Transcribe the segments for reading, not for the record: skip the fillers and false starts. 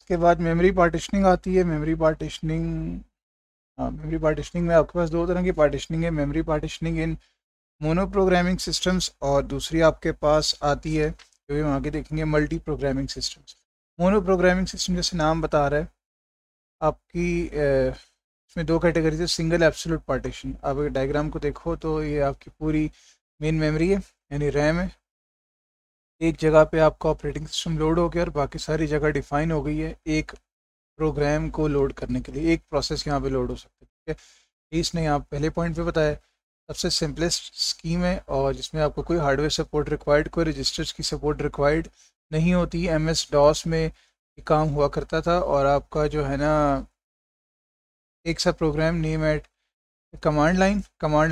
उसके बाद memory partitioning आती है। मेमोरी पार्टिशनिंग, हाँ, मेमोरी पार्टिशनिंग में आपके पास दो तरह की पार्टिशनिंग है। मेमोरी पार्टिशनिंग इन मोनो प्रोग्रामिंग सिस्टम्स, और दूसरी आपके पास आती है जो हम आगे देखेंगे, multi programming systems. Mono programming system जैसे नाम बता रहा है आपकी, इसमें दो कैटेगरीज है। सिंगल एब्सोल्यूट पार्टीशन, आप अगर डायग्राम को देखो तो ये आपकी पूरी मेन मेमोरी है, यानी रैम है। एक जगह पे आपका ऑपरेटिंग सिस्टम लोड हो गया और बाकी सारी जगह डिफाइन हो गई है एक प्रोग्राम को लोड करने के लिए। एक प्रोसेस यहाँ पे लोड हो सकता है, ठीक है। इसने यहाँ पहले पॉइंट पे बताया सबसे सिंपलेस्ट स्कीम है, और जिसमें आपको कोई हार्डवेयर सपोर्ट रिक्वायर्ड, कोई रजिस्टर्स की सपोर्ट रिक्वायर्ड नहीं होती। MS DOS में ये काम हुआ करता था, और आपका जो है ना एक सा program name at command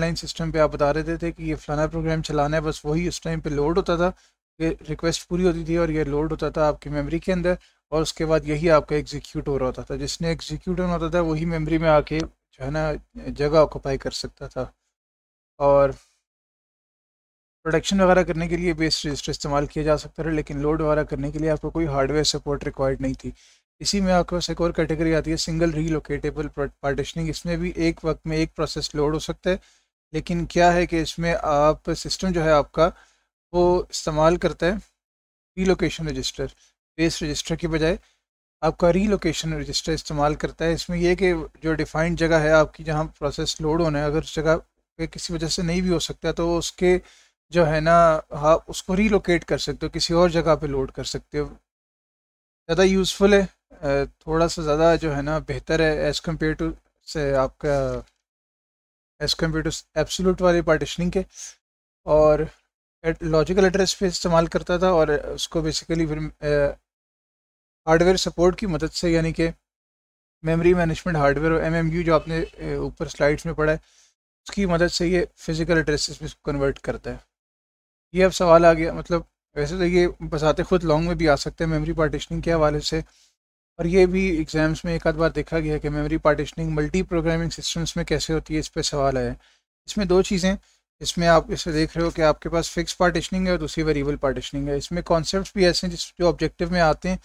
line system पे आप बता रहे थे कि ये फलाना प्रोग्राम चलाना है, बस वही उस टाइम पे लोड होता था। ये रिक्वेस्ट पूरी होती थी और ये लोड होता था आपकी मेमोरी के अंदर, और उसके बाद यही आपका एग्जीक्यूट हो रहा होता था। जिसने एग्जीक्यूट होना होता था वही मेमोरी में आके जो है ना जगह ऑक्यूपाई कर सकता था। और प्रोडक्शन वगैरह करने के लिए बेस रजिस्टर इस्तेमाल किया जा सकता था, लेकिन लोड वगैरह करने के लिए आपको कोई हार्डवेयर सपोर्ट रिक्वायर्ड नहीं थी। इसी में आपके पास एक और कैटेगरी आती है, सिंगल रीलोकेटेबल पार्टिशनिंग। इसमें भी एक वक्त में एक प्रोसेस लोड हो सकता है, लेकिन क्या है कि इसमें आप सिस्टम जो है आपका वो इस्तेमाल करता है रीलोकेशन रजिस्टर। बेस रजिस्टर की बजाय आपका रीलोकेशन रजिस्टर इस्तेमाल करता है। इसमें यह कि जो डिफाइंड जगह है आपकी जहाँ प्रोसेस लोड होना है, अगर उस जगह पे किसी वजह से नहीं भी हो सकता तो उसके जो है ना हाँ उसको रीलोकेट कर सकते हो, किसी और जगह पे लोड कर सकते हो। ज़्यादा यूज़फुल है, थोड़ा सा ज़्यादा जो है ना बेहतर है एज़ कम्पेयर टू से आपका एज़ कम्पेयर टू एब्सोल्यूट वाली पार्टिशनिंग के। और लॉजिकल एड्रेस पे इस्तेमाल करता था, और उसको बेसिकली फिर हार्डवेयर सपोर्ट की मदद से, यानी कि मेमोरी मैनेजमेंट हार्डवेयर और MMU जो आपने ऊपर स्लाइड्स में पढ़ा है, उसकी मदद से ये फिज़िकल एड्रेसेस में कन्वर्ट करता है। ये अब सवाल आ गया, मतलब वैसे तो ये बसाते खुद लॉन्ग में भी आ सकते हैं मेमोरी पार्टिशनिंग के हवाले से, और ये भी एग्जाम्स में एक आध बार देखा गया है कि memory partitioning multi programming systems में कैसे होती है, इस पर सवाल आया है। इसमें दो चीज़ें, इसमें आप इसे देख रहे हो कि आपके पास फिक्स पार्टिशनिंग है और दूसरी वेरिएबल पार्टिशनिंग है। इसमें कॉन्सेप्ट्स भी ऐसे हैं जो ऑब्जेक्टिव में आते हैं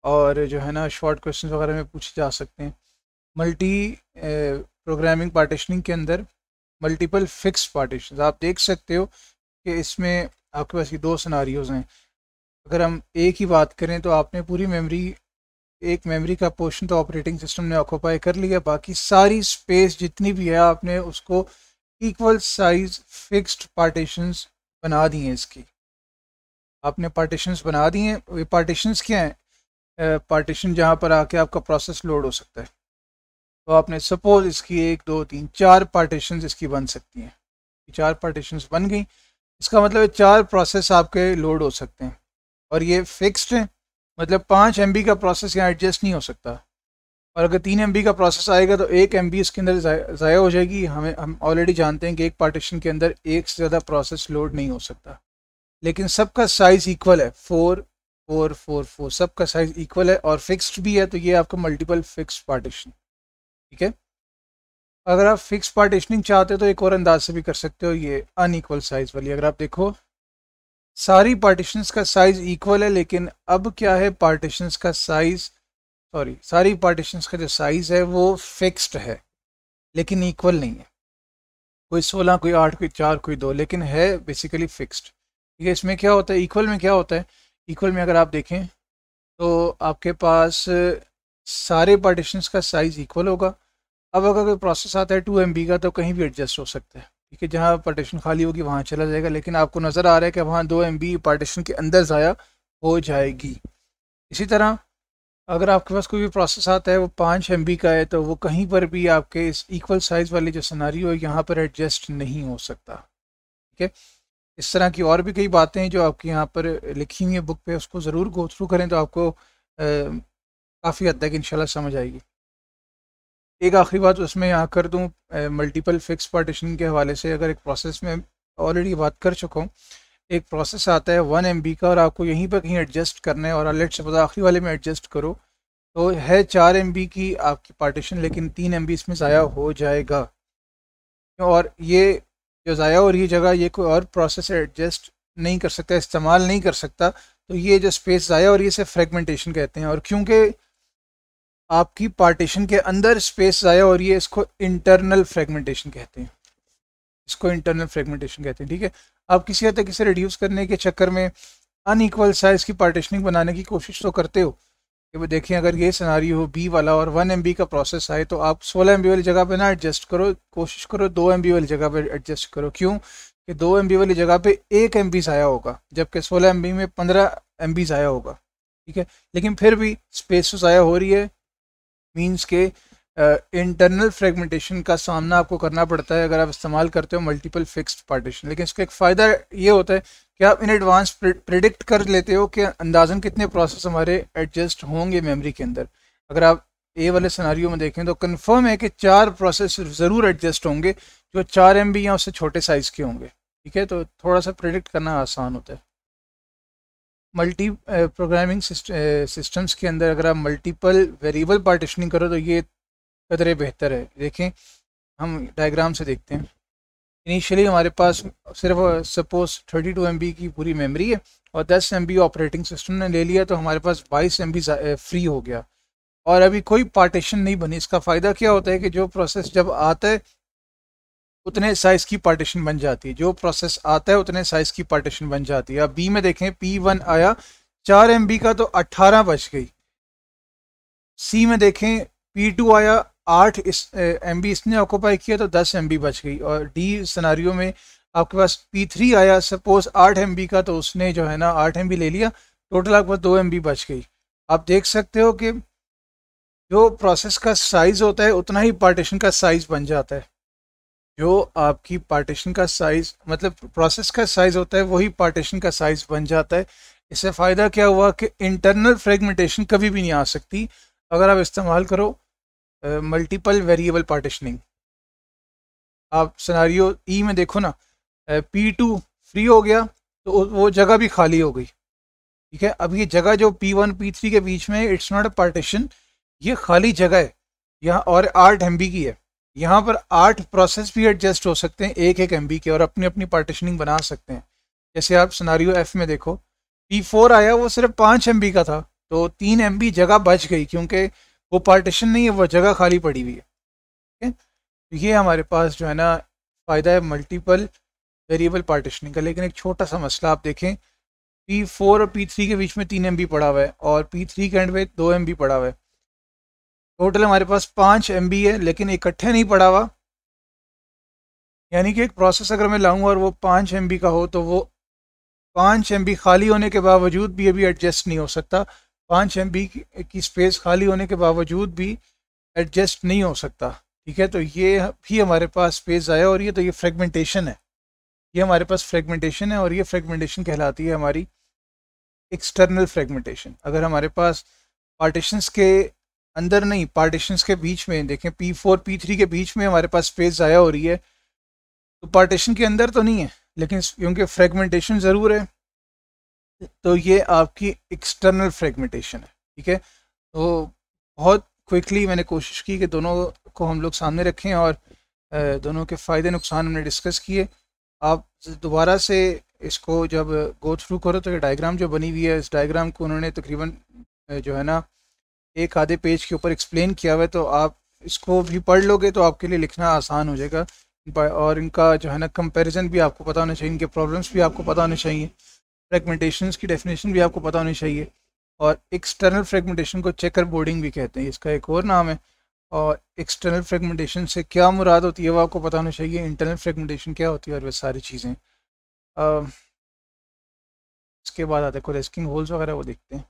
और जो है ना शॉर्ट क्वेश्चन वगैरह में पूछे जा सकते हैं। मल्टी प्रोग्रामिंग पार्टिशनिंग के अंदर मल्टीपल फिक्स पार्टीशन आप देख सकते हो कि इसमें आपके पास ये दो सिनारियोज हैं। अगर हम एक ही बात करें तो आपने पूरी मेमोरी, एक मेमोरी का पोर्शन तो ऑपरेटिंग सिस्टम ने ऑक्यूपाई कर लिया, बाकी सारी स्पेस जितनी भी है आपने उसको इक्वल साइज फिक्स्ड पार्टीशंस बना दिए हैं। इसकी आपने पार्टीशंस बना दिए हैं। ये पार्टीशंस क्या हैं? पार्टीशन जहाँ पर आके आपका प्रोसेस लोड हो सकता है। तो आपने सपोज इसकी 1 2 3 4 पार्टीशंस इसकी बन सकती हैं। 4 पार्टीशंस बन गई, इसका मतलब 4 प्रोसेस आपके लोड हो सकते हैं, और ये फिक्स्ड है। मतलब 5 MB का प्रोसेस यहाँ एडजस्ट नहीं हो सकता, और अगर 3 MB का प्रोसेस आएगा तो 1 MB इसके अंदर ज़ाया हो जाएगी। हम ऑलरेडी जानते हैं कि एक पार्टीशन के अंदर एक से ज़्यादा प्रोसेस लोड नहीं हो सकता, लेकिन सबका साइज़ इक्वल है, 4 4 4 4 सबका साइज़ इक्वल है और फिक्स्ड भी है, तो ये आपका मल्टीपल फिक्स पार्टीशन, ठीक है। अगर आप फिक्स पार्टीशनिंग चाहते हो तो एक और अंदाज से भी कर सकते हो, ये अनइक्वल साइज़ वाली। अगर आप देखो सारी पार्टीशंस का साइज़ इक्वल है, लेकिन अब क्या है, पार्टीशंस का साइज़, सॉरी, सारी पार्टीशंस का जो साइज़ है वो फिक्स्ड है लेकिन इक्वल नहीं है। कोई 16, कोई 8, कोई 4, कोई 2, लेकिन है बेसिकली फिक्स्ड, ठीक है। इसमें क्या होता है, इक्वल में क्या होता है, इक्वल में अगर आप देखें तो आपके पास सारे पार्टीशंस का साइज़ इक्वल होगा। अब अगर कोई प्रोसेस आता है 2 MB का तो कहीं भी एडजस्ट हो सकता है, ठीक है। जहाँ पार्टीशन खाली होगी वहाँ चला जाएगा, लेकिन आपको नज़र आ रहा है कि वहाँ 2 MB पार्टीशन के अंदर ज़ाया हो जाएगी। इसी तरह अगर आपके पास कोई भी प्रोसेस आता है वो 5 MB का है तो वो कहीं पर भी आपके इस इक्वल साइज़ वाली जो सिनेरियो है यहाँ पर एडजस्ट नहीं हो सकता, ठीक है। इस तरह की और भी कई बातें हैं जो आपकी यहाँ पर लिखी हुई है बुक पे, उसको ज़रूर गो थ्रू करें तो आपको काफ़ी हद तक इंशाल्लाह समझ आएगी। एक आखिरी बात उसमें यहाँ कर दूँ, मल्टीपल फिक्स पार्टीशनिंग के हवाले से। अगर एक प्रोसेस में ऑलरेडी बात कर चुका हूँ, एक प्रोसेस आता है 1 MB का और आपको यहीं पर कहीं एडजस्ट करना है, और लेट से पता आखिरी वाले में एडजस्ट करो तो है 4 MB की आपकी पार्टीशन, लेकिन 3 MB इसमें ज़ाया हो जाएगा, और ये जो ज़ाया हो रही जगह ये कोई और प्रोसेस एडजस्ट नहीं कर सकता, इस्तेमाल नहीं कर सकता। तो ये जो स्पेस ज़ाया हो रही है इसे फ्रेगमेंटेशन कहते हैं। और क्योंकि आपकी पार्टीशन के अंदर स्पेस ज़ाया हो रही है, इसको इंटरनल फ्रेगमेंटेशन कहते हैं, इसको इंटरनल फ्रेगमेंटेशन कहते हैं। ठीक है, आप किसी हद तक इसे रिड्यूस करने के चक्कर में अनइक्वल साइज़ की पार्टीशनिंग बनाने की कोशिश तो करते हो कि वो देखें अगर ये सिनारियो हो बी वाला और 1 MB का प्रोसेस आए तो आप 16 MB वाली जगह पे ना एडजस्ट करो, कोशिश करो 2 MB वाली जगह पे एडजस्ट करो। क्यों कि 2 MB वाली जगह पे 1 MB ज़ाया होगा जबकि 16 MB में 15 MB ज़ाया होगा। ठीक है, लेकिन फिर भी स्पेस ज़ाया हो रही है, मीन्स के इंटरनल फ्रेगमेंटेशन का सामना आपको करना पड़ता है अगर आप इस्तेमाल करते हो मल्टीपल फिक्स्ड पार्टीशन। लेकिन इसका एक फ़ायदा ये होता है कि आप इन एडवांस प्रिडिक्ट कर लेते हो कि अंदाज़न कितने प्रोसेस हमारे एडजस्ट होंगे मेमोरी के अंदर। अगर आप ए वाले सिनारियो में देखें तो कंफर्म है कि 4 प्रोसेस ज़रूर एडजस्ट होंगे जो 4 MB या उससे छोटे साइज़ के होंगे। ठीक है, तो थोड़ा सा प्रिडिक्ट करना आसान होता है। मल्टी प्रोग्रामिंग सिस्टम्स के अंदर अगर आप मल्टीपल वेरिएबल पार्टीशनिंग करो तो ये कदरे बेहतर है। देखें, हम डायग्राम से देखते हैं। इनिशियली हमारे पास सिर्फ सपोज 32 MB की पूरी मेमोरी है और 10 MB ऑपरेटिंग सिस्टम ने ले लिया तो हमारे पास 22 MB फ्री हो गया और अभी कोई पार्टीशन नहीं बनी। इसका फ़ायदा क्या होता है कि जो प्रोसेस जब आता है उतने साइज़ की पार्टीशन बन जाती है, जो प्रोसेस आता है उतने साइज़ की पार्टीशन बन जाती है। अब बी में देखें P1 आया 4 MB का तो 18 बच गई। सी में देखें P2 आया 8 MB इसने ऑक्यूपाई किया तो 10 MB बच गई। और डी सिनारियो में आपके पास P3 आया सपोज 8 MB का तो उसने जो है ना 8 MB ले लिया, टोटल आपके पास 2 MB बच गई। आप देख सकते हो कि जो प्रोसेस का साइज़ होता है उतना ही पार्टीशन का साइज़ बन जाता है। जो आपकी पार्टीशन का साइज़ मतलब प्रोसेस का साइज़ होता है वही पार्टीशन का साइज़ बन जाता है। इससे फ़ायदा क्या हुआ कि इंटरनल फ्रेगमेंटेशन कभी भी नहीं आ सकती अगर आप इस्तेमाल करो मल्टीपल वेरिएबल पार्टीशनिंग। आप सिनारियो ई में देखो ना, P2 फ्री हो गया तो वो जगह भी खाली हो गई। ठीक है, अब ये जगह जो P1 P3 के बीच में इट्स नॉट अ पार्टीशन, ये खाली जगह है यहाँ और 8 MB की है। यहाँ पर 8 प्रोसेस भी एडजस्ट हो सकते हैं एक एक MB के और अपनी अपनी पार्टीशनिंग बना सकते हैं। जैसे आप सिनारियो F में देखो, P4 आया वो सिर्फ 5 MB का था तो 3 MB जगह बच गई क्योंकि वो पार्टीशन नहीं है, वो जगह खाली पड़ी हुई है। ठीक है, तो ये हमारे पास जो है ना फ़ायदा है मल्टीपल वेरिएबल पार्टीशनिंग का। लेकिन एक छोटा सा मसला आप देखें, P4 और P3 के बीच में 3 MB पड़ा हुआ है और P3 के एंड पे 2 MB पड़ा हुआ है। टोटल हमारे पास 5 MB है लेकिन इकट्ठे नहीं पड़ा हुआ, यानी कि एक प्रोसेस अगर मैं लाऊं और वो 5 MB का हो तो वो 5 MB खाली होने के बावजूद भी अभी एडजस्ट नहीं हो सकता। 5 MB की स्पेस खाली होने के बावजूद भी एडजस्ट नहीं हो सकता। ठीक है, तो ये भी हमारे पास स्पेस ज़ाया हो रही है, तो ये फ्रेगमेंटेशन है, ये हमारे पास फ्रेगमेंटेशन है और ये फ्रेगमेंटेशन कहलाती है हमारी एक्सटर्नल फ्रेगमेंटेशन। अगर हमारे पास पार्टीशंस के अंदर नहीं, पार्टीशंस के बीच में देखें P4 P3 के बीच में हमारे पास स्पेस ज़ाया हो रही है तो पार्टीशन के अंदर तो नहीं है लेकिन क्योंकि फ्रेगमेंटेशन ज़रूर है तो ये आपकी एक्सटर्नल फ्रेगमेंटेशन है। ठीक है, तो बहुत क्विकली मैंने कोशिश की कि दोनों को हम लोग सामने रखें और दोनों के फ़ायदे नुकसान हमने डिस्कस किए। आप दोबारा से इसको जब गो थ्रू करो तो ये डायग्राम जो बनी हुई है, इस डायग्राम को उन्होंने तकरीबन जो है ना एक आधे पेज के ऊपर एक्सप्लेन किया हुआ है, तो आप इसको भी पढ़ लोगे तो आपके लिए लिखना आसान हो जाएगा और इनका जो है ना कंपैरिजन भी आपको पता होना चाहिए, इनके प्रॉब्लम्स भी आपको पता होने चाहिए, फ्रेगमेंटेशंस की डेफिनेशन भी आपको पता होनी चाहिए। और एक्सटर्नल फ्रेगमेंटेशन को चेकर बोर्डिंग भी कहते हैं, इसका एक और नाम है। और एक्सटर्नल फ्रेगमेंटेशन से क्या मुराद होती है वो आपको पता होना चाहिए, इंटरनल फ्रेगमेंटेशन क्या होती है और वह सारी चीज़ें। इसके बाद आते हैं कोलेस्किंग होल्स वगैरह, वो देखते हैं।